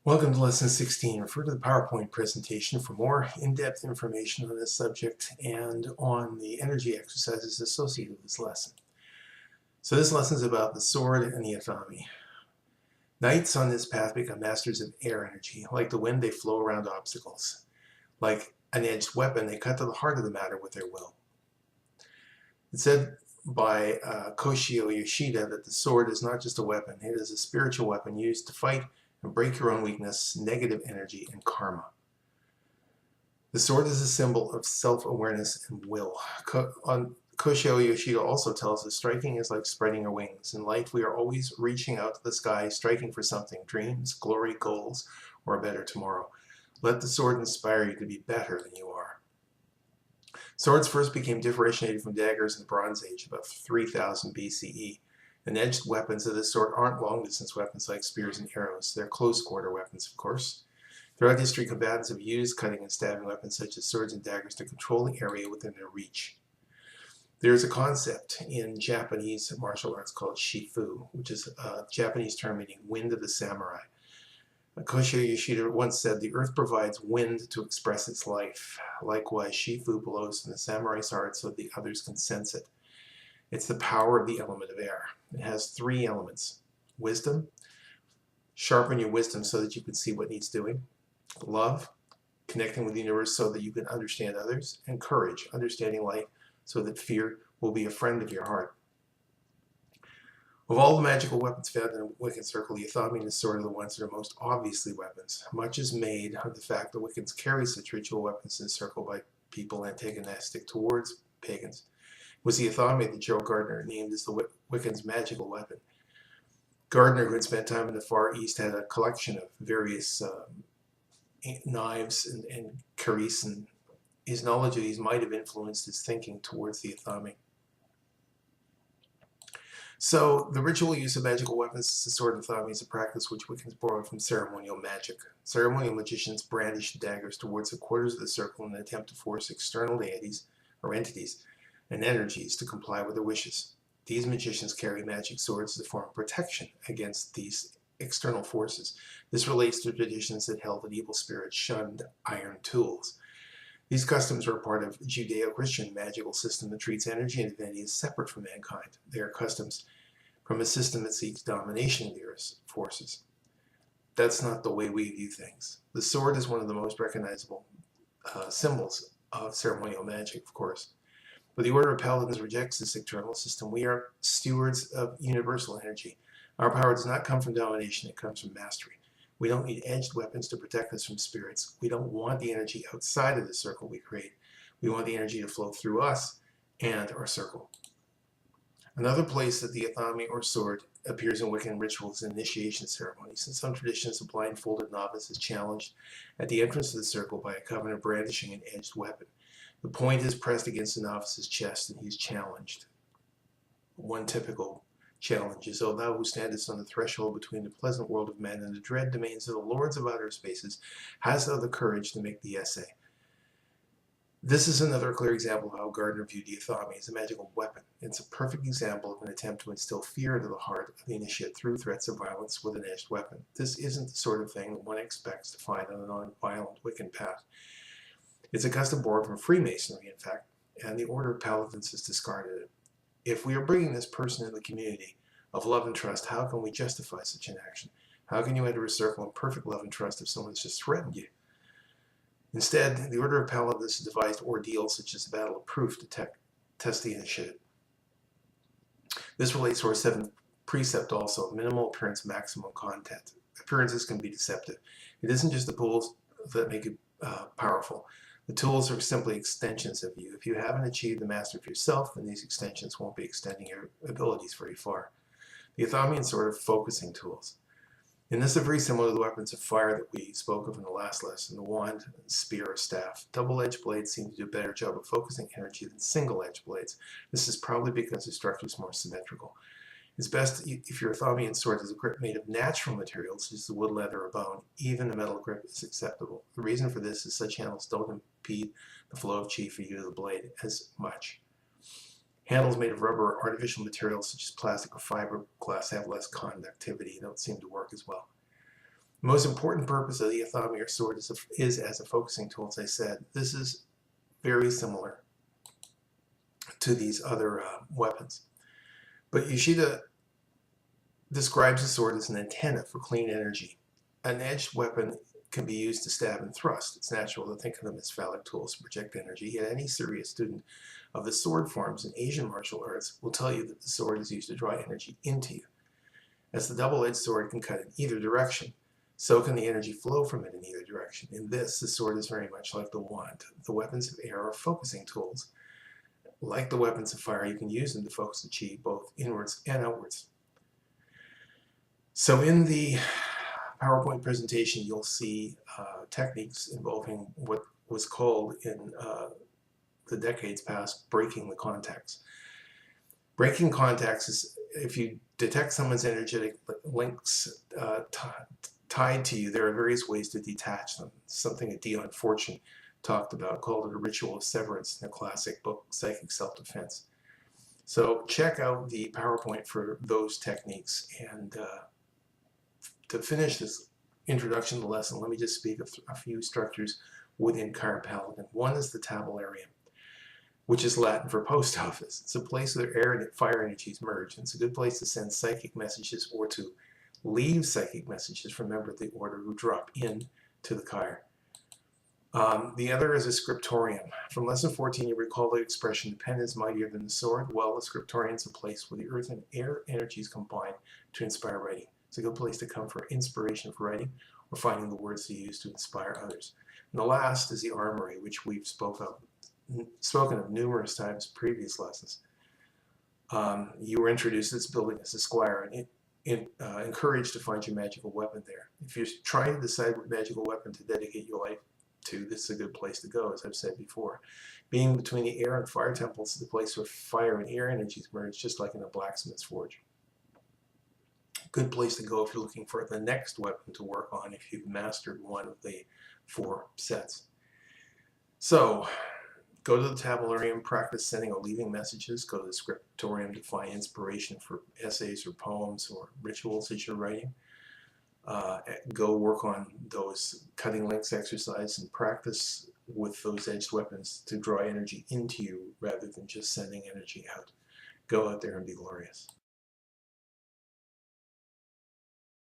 Welcome to Lesson 16. Refer to the PowerPoint presentation for more in-depth information on this subject and on the energy exercises associated with this lesson. So this lesson is about the sword and the Athame. Knights on this path become masters of air energy. Like the wind, they flow around obstacles. Like an edged weapon, they cut to the heart of the matter with their will. It's said by Koshio Yoshida that the sword is not just a weapon, it is a spiritual weapon used to fight and break your own weakness, negative energy, and karma. The sword is a symbol of self-awareness and will. Koshio Yoshida also tells us striking is like spreading your wings. In life, we are always reaching out to the sky, striking for something, dreams, glory, goals, or a better tomorrow. Let the sword inspire you to be better than you are. Swords first became differentiated from daggers in the Bronze Age, about 3000 BCE. And edged weapons of this sort aren't long-distance weapons like spears and arrows. They're close-quarter weapons, of course. Throughout history, combatants have used cutting and stabbing weapons such as swords and daggers to control the area within their reach. There is a concept in Japanese martial arts called Shifu, which is a Japanese term meaning wind of the samurai. Koshio Yoshida once said, "The earth provides wind to express its life. Likewise, Shifu blows from the samurai's heart so the others can sense it. It's the power of the element of air. It has three elements. Wisdom, sharpen your wisdom so that you can see what needs doing. Love, connecting with the universe so that you can understand others. And courage, understanding life so that fear will be a friend of your heart." Of all the magical weapons found in the Wiccan circle, the Athame and the sword are the ones that are most obviously weapons. Much is made of the fact that Wiccans carry such ritual weapons in the circle by people antagonistic towards pagans. It was the Athame that Gerald Gardner named as the Wiccan's magical weapon. Gardner, who had spent time in the Far East, had a collection of various knives and cuirass, and his knowledge of these might have influenced his thinking towards the Athame. So the ritual use of magical weapons as the sword and Athame is a practice which Wiccans borrow from ceremonial magic. Ceremonial magicians brandish daggers towards the quarters of the circle in an attempt to force external deities or entities and energies to comply with their wishes. These magicians carry magic swords as a form of protection against these external forces. This relates to traditions that held that evil spirits shunned iron tools. These customs are part of a Judeo-Christian magical system that treats energy and divinity as separate from mankind. They are customs from a system that seeks domination of the earth's forces. That's not the way we view things. The sword is one of the most recognizable symbols of ceremonial magic, of course. But the Order of Paladins rejects this external system. We are stewards of universal energy. Our power does not come from domination, it comes from mastery. We don't need edged weapons to protect us from spirits. We don't want the energy outside of the circle we create. We want the energy to flow through us and our circle. Another place that the Athame or sword appears in Wiccan rituals and initiation ceremonies. In some traditions, a blindfolded novice is challenged at the entrance of the circle by a coven brandishing an edged weapon. The point is pressed against the novice's chest and he's challenged. One typical challenge is, "O thou who standest on the threshold between the pleasant world of men and the dread domains of the lords of outer spaces, hast thou the courage to make the essay?" This is another clear example of how Gardner viewed the Athame as a magical weapon. It's a perfect example of an attempt to instill fear into the heart of the initiate through threats of violence with an edged weapon. This isn't the sort of thing that one expects to find on a non-violent Wiccan path. It's a custom borrowed from Freemasonry, in fact, and the Order of Paladins has discarded it. If we are bringing this person in the community of love and trust, how can we justify such an action? How can you enter a circle in perfect love and trust if someone's just threatened you? Instead, the Order of Paladins has devised ordeals such as the Battle of Proof to test the initiative. This relates to our seventh precept also, minimal appearance, maximum content. Appearances can be deceptive. It isn't just the tools that make it powerful. The tools are simply extensions of you. If you haven't achieved the mastery of yourself, then these extensions won't be extending your abilities very far. The Athame and sword are focusing tools. And this is very similar to the weapons of fire that we spoke of in the last lesson, the wand, spear, or staff. Double-edged blades seem to do a better job of focusing energy than single-edged blades. This is probably because the structure is more symmetrical. It's best if your Athame and sword has a grip made of natural materials, such as wood, leather, or bone. Even a metal grip is acceptable. The reason for this is such handles don't impede the flow of chi for you to the blade as much. Handles made of rubber or artificial materials such as plastic or fiberglass have less conductivity and don't seem to work as well. The most important purpose of the Athame sword is as a focusing tool, as I said. This is very similar to these other weapons. But Yoshida describes the sword as an antenna for clean energy. An edged weapon can be used to stab and thrust. It's natural to think of them as phallic tools to project energy, yet any serious student of the sword forms in Asian martial arts will tell you that the sword is used to draw energy into you. As the double-edged sword can cut in either direction, so can the energy flow from it in either direction. In this, the sword is very much like the wand. The weapons of air are focusing tools. Like the weapons of fire, you can use them to focus the chi both inwards and outwards. So in the PowerPoint presentation, you'll see techniques involving what was called in the decades past breaking the contacts. Breaking contacts is if you detect someone's energetic links tied to you, there are various ways to detach them. Something that Dion Fortune talked about, called it a ritual of severance in the classic book, Psychic Self-Defense. So check out the PowerPoint for those techniques. And to finish this introduction to the lesson, let me just speak of a few structures within Card Paladin. One is the tabularium, which is Latin for post office. It's a place where air and fire energies merge. And it's a good place to send psychic messages or to leave psychic messages from members of the order who drop in to the Kyre. The other is a scriptorium. From lesson 14, you recall the expression, the pen is mightier than the sword. Well, the scriptorium is a place where the earth and air energies combine to inspire writing. It's a good place to come for inspiration for writing or finding the words to use to inspire others. And the last is the armory, which we've spoken of numerous times in previous lessons. You were introduced to this building as a squire and encouraged to find your magical weapon there. If you're trying to decide what magical weapon to dedicate your life to, this is a good place to go, as I've said before. Being between the air and fire temples is the place where fire and air energies merge, just like in a blacksmith's forge. Good place to go if you're looking for the next weapon to work on if you've mastered one of the 4 sets. So, go to the tabularium, practice sending or leaving messages. Go to the scriptorium to find inspiration for essays or poems or rituals that you're writing. Go work on those cutting links exercise and practice with those edged weapons to draw energy into you rather than just sending energy out. Go out there and be glorious.